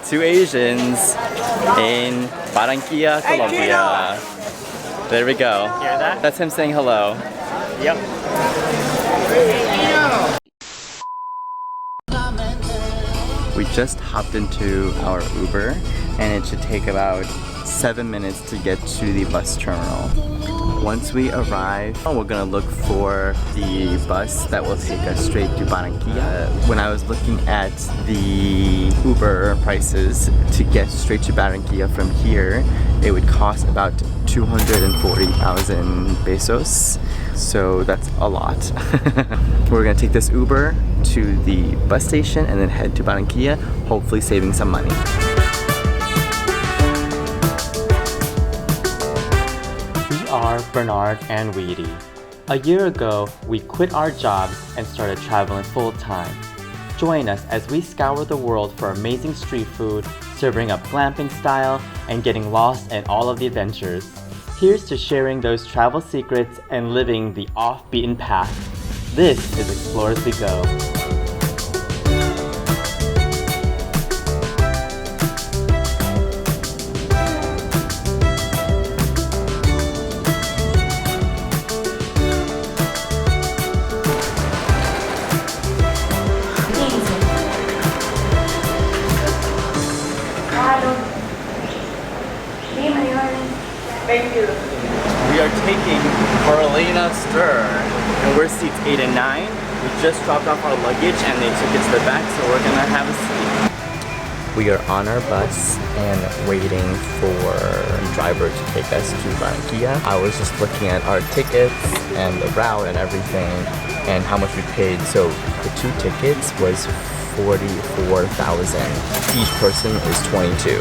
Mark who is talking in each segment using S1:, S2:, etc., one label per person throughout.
S1: two Asians in Barranquilla, Colombia. There we go.
S2: Hear that?
S1: That's him saying hello.
S2: Yep.
S1: We just hopped into our Uber and it should take about 7 minutes to get to the bus terminal. Once we arrive, we're gonna look for the bus that will take us straight to Barranquilla. When I was looking at the Uber prices to get straight to Barranquilla from here, it would cost about 240,000 pesos. So that's a lot. We're gonna take this Uber to the bus station and then head to Barranquilla, hopefully saving some money. We are Bernard and Wedee. A year ago, we quit our jobs and started traveling full-time. Join us as we scour the world for amazing street food, serving up glamping style, and getting lost in all of the adventures. Here's to sharing those travel secrets and living the off-beaten path. This is Explore As We Go.
S2: Thank you.
S1: We are taking Berlinastur and we're seats 8 and 9. We just dropped off our luggage and they took it to the back, so we're gonna have a seat. We are on our bus and waiting for the driver to take us to Barranquilla. I was just looking at our tickets and the route and everything and how much we paid. So the two tickets was 44,000. Each person is 22.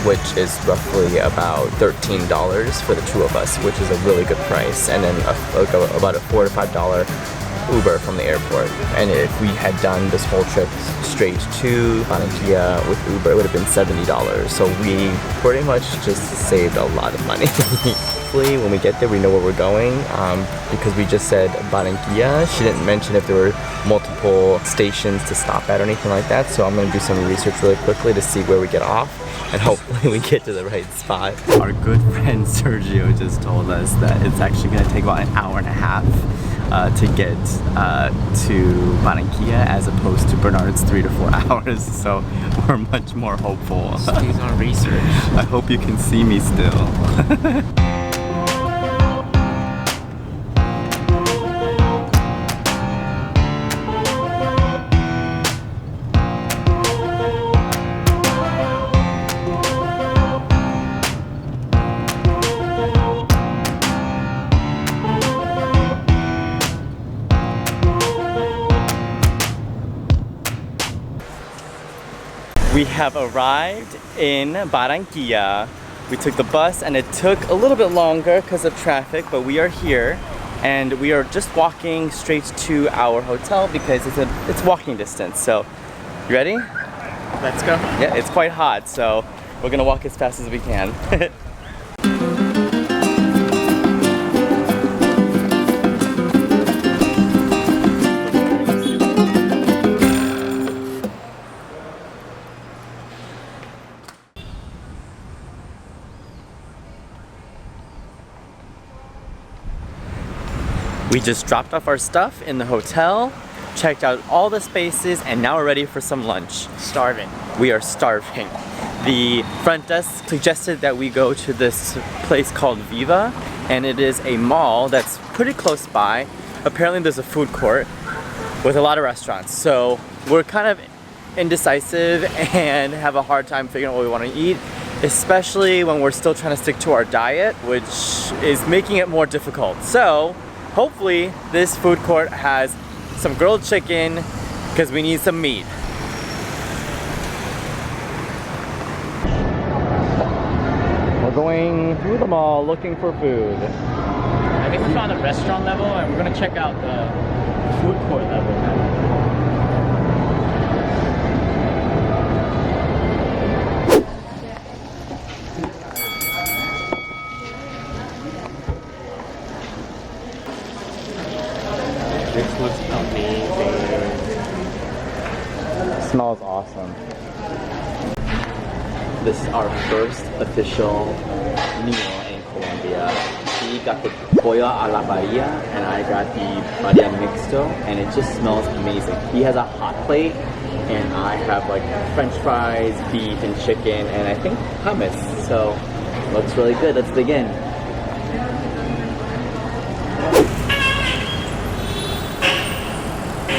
S1: Which is roughly about $13 for the two of us, which is a really good price. And then about a $4 to $5 Uber from the airport. And if we had done this whole trip straight to Barranquilla with Uber, it would have been $70. So we pretty much just saved a lot of money. Hopefully when we get there we know where we're going, because we just said Barranquilla. She didn't mention if there were multiple stations to stop at or anything like that, so I'm going to do some research really quickly to see where we get off and hopefully we get to the right spot. Our good friend Sergio just told us that it's actually going to take about an hour and a half to get to Barranquilla as opposed to Bernard's 3 to 4 hours, so we're much more hopeful.
S2: He's on research.
S1: I hope you can see me still. We have arrived in Barranquilla. We took the bus and it took a little bit longer because of traffic, but we are here and we are just walking straight to our hotel because it's walking distance. So, you ready?
S2: Let's go.
S1: Yeah, it's quite hot, so we're gonna walk as fast as we can. We just dropped off our stuff in the hotel, checked out all the spaces, and now we're ready for some lunch.
S2: Starving.
S1: We are starving. The front desk suggested that we go to this place called Viva, and it is a mall that's pretty close by. Apparently there's a food court with a lot of restaurants, so we're kind of indecisive and have a hard time figuring out what we want to eat, especially when we're still trying to stick to our diet, which is making it more difficult. So hopefully this food court has some grilled chicken because we need some meat. We're going through the mall looking for food.
S2: I think we found the restaurant level and we're gonna check out the food court level now. This looks amazing.
S1: Smells awesome. This is our first official meal in Colombia. He got the Pollo a la Parilla and I got the Parilla mixto, and it just smells amazing. He has a hot plate and I have like French fries, beef and chicken, and I think hummus. So looks really good. Let's dig in.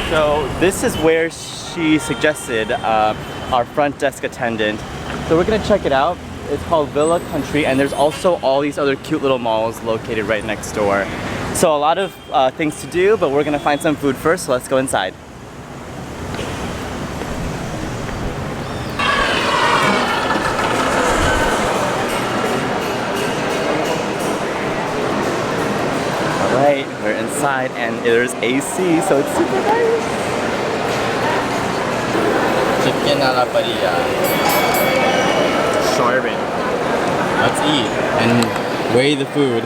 S1: So this is where she suggested our front desk attendant. So we're gonna check it out. It's called Villa Country, and there's also all these other cute little malls located right next door. So a lot of things to do, but we're gonna find some food first, so let's go inside. Alright, we're inside and there's AC, so it's super nice. Chicken a la Parilla. Starving. Let's eat and weigh the food.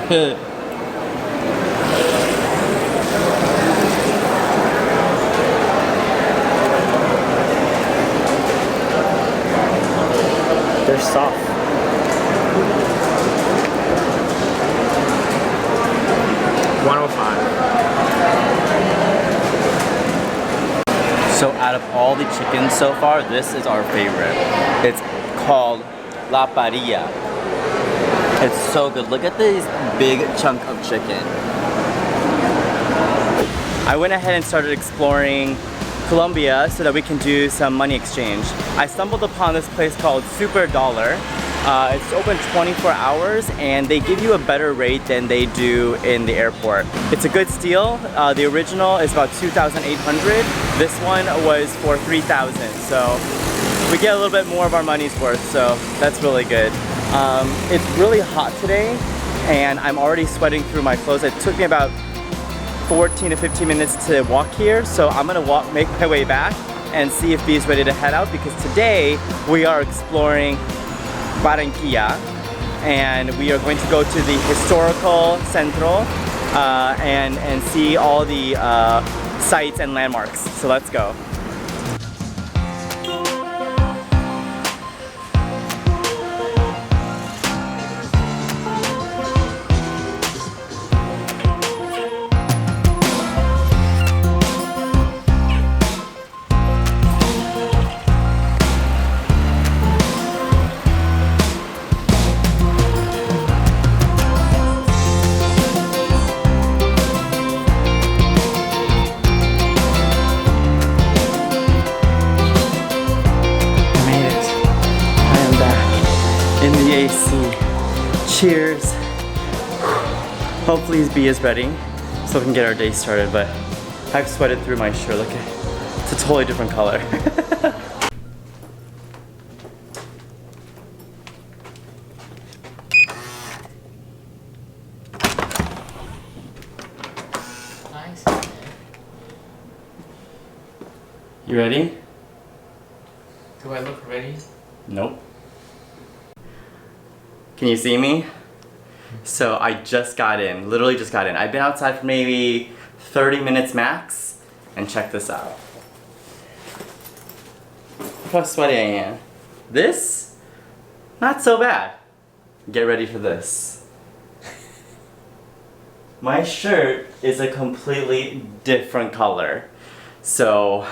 S2: They're soft.
S1: So out of all the chickens so far, this is our favorite. It's called La Parilla. It's so good. Look at this big chunk of chicken. I went ahead and started exploring Colombia so that we can do some money exchange. I stumbled upon this place called Super Dollar. It's open 24 hours and they give you a better rate than they do in the airport. It's a good steal. The original is about 2,800. This one was for 3,000. So we get a little bit more of our money's worth, so that's really good. It's really hot today and I'm already sweating through my clothes. It took me about 14 to 15 minutes to walk here, so I'm gonna make my way back and see if B is ready to head out, because today we are exploring Barranquilla and we are going to go to the historical centro and see all the sites and landmarks. So let's go. Cheers. Hopefully B is ready so we can get our day started, but I've sweated through my shirt. Look at it's a totally different color.
S2: Nice.
S1: You ready?
S2: Do I look ready?
S1: Nope. Can you see me? So I just got in, literally just got in. I've been outside for maybe 30 minutes max, and check this out. Look how sweaty I am. This, not so bad. Get ready for this. My shirt is a completely different color. So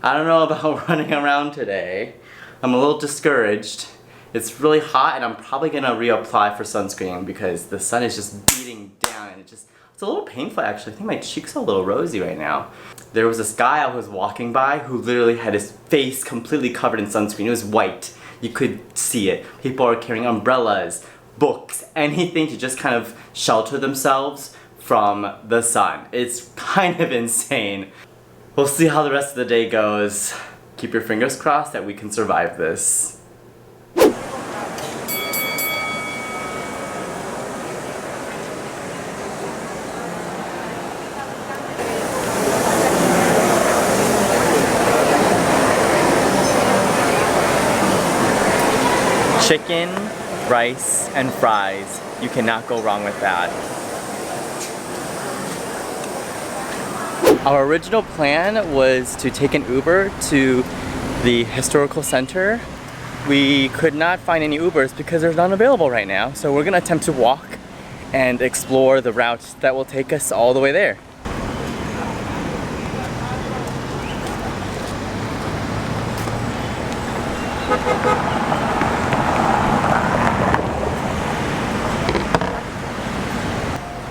S1: I don't know about running around today. I'm a little discouraged. It's really hot and I'm probably gonna reapply for sunscreen because the sun is just beating down and it's a little painful actually. I think my cheeks are a little rosy right now. There was this guy I was walking by who literally had his face completely covered in sunscreen. It was white. You could see it. People are carrying umbrellas, books, anything to just kind of shelter themselves from the sun. It's kind of insane. We'll see how the rest of the day goes. Keep your fingers crossed that we can survive this. Chicken, rice, and fries. You cannot go wrong with that. Our original plan was to take an Uber to the historical center, we could not find any Ubers because there's none available right now. So we're gonna attempt to walk and explore the routes that will take us all the way there.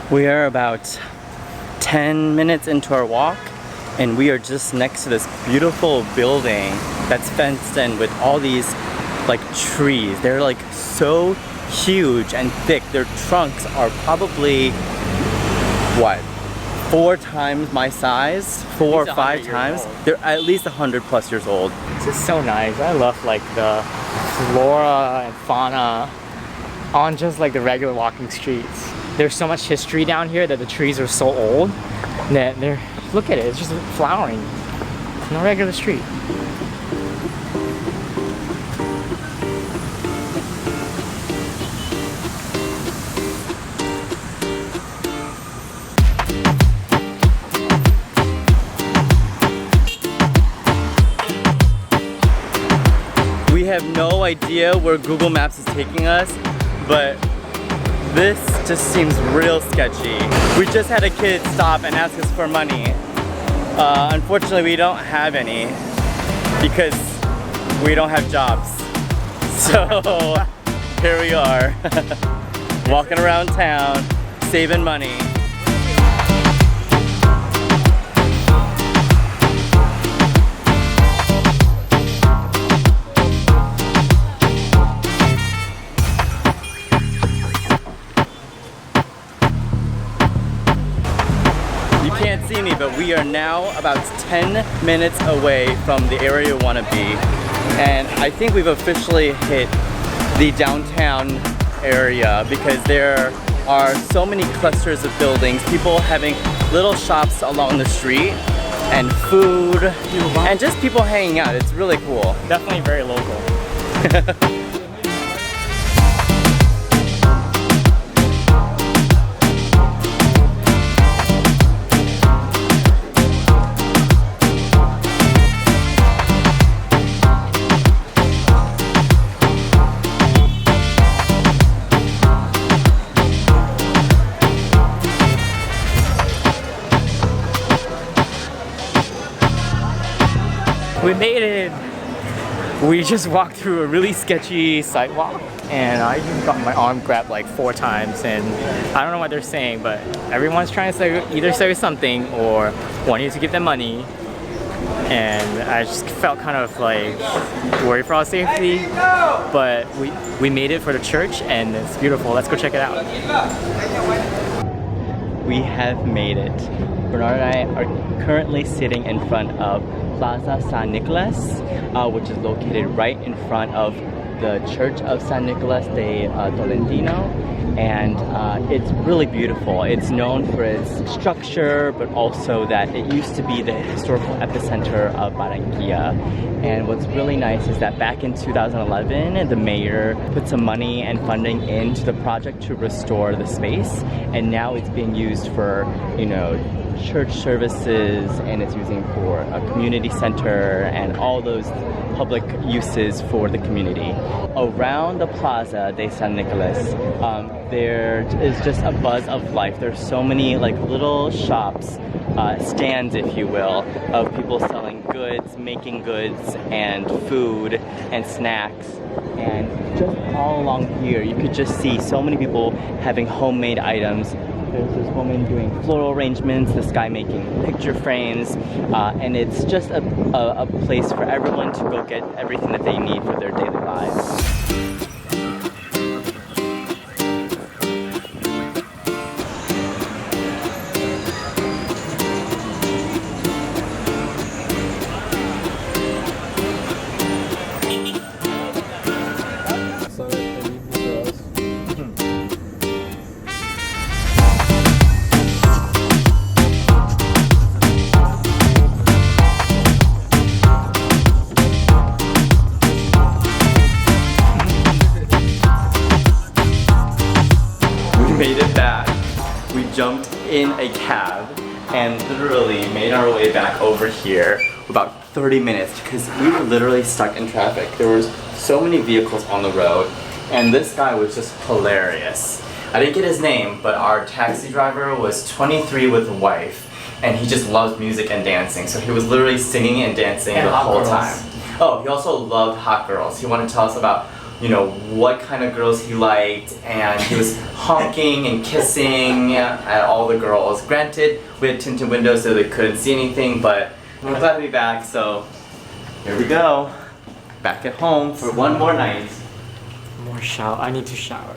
S1: We are about 10 minutes into our walk, and we are just next to this beautiful building that's fenced in with all these like trees. They're like so huge and thick. Their trunks are probably, what, 4 times my size? 4 or 5 times? They're at least 100+ years old.
S2: This is so nice. I love like the flora and fauna on just like the regular walking streets. There's so much history down here that the trees are so old that look at it, it's just flowering on a regular street.
S1: We have no idea where Google Maps is taking us, but this just seems real sketchy. We just had a kid stop and ask us for money. Unfortunately, we don't have any because we don't have jobs. So here we are, walking around town, saving money. Can't see me, but we are now about 10 minutes away from the area we want to be, and I think we've officially hit the downtown area because there are so many clusters of buildings, people having little shops along the street, and food, and just people hanging out. It's really cool.
S2: Definitely very local. We made it! We just walked through a really sketchy sidewalk, and I even got my arm grabbed like 4 times, and I don't know what they're saying, but everyone's trying to either say something or want you to give them money, and I just felt kind of like worried for our safety, but we made it for the church, and it's beautiful. Let's go check it out.
S1: We have made it. Bernard and I are currently sitting in front of Plaza San Nicolas, which is located right in front of the Church of San Nicolas de Tolentino, and it's really beautiful. It's known for its structure, but also that it used to be the historical epicenter of Barranquilla. And what's really nice is that back in 2011, the mayor put some money and funding into the project to restore the space, and now it's being used for, you know, church services, and it's using for a community center and all those public uses for the community. Around the Plaza de San Nicolas, there is just a buzz of life. There's so many like little shops, stands if you will, of people selling goods, making goods, and food and snacks. And just all along here, you could just see so many people having homemade items. There's this woman doing floral arrangements, this guy making picture frames, and it's just a place for everyone to go get everything that they need for their daily lives. Made it back. We jumped in a cab and literally made our way back over here. About 30 minutes because we were literally stuck in traffic. There was so many vehicles on the road, and this guy was just hilarious. I didn't get his name, but our taxi driver was 23 with a wife, and he just loves music and dancing. So he was literally singing and dancing the whole time. Oh, he also loved hot girls. He wanted to tell us about, you know, what kind of girls he liked, and he was honking and kissing at all the girls. Granted, we had tinted windows so they couldn't see anything, but we're glad to be back, so here we go. Back at home for one more night.
S2: More shower. I need to shower.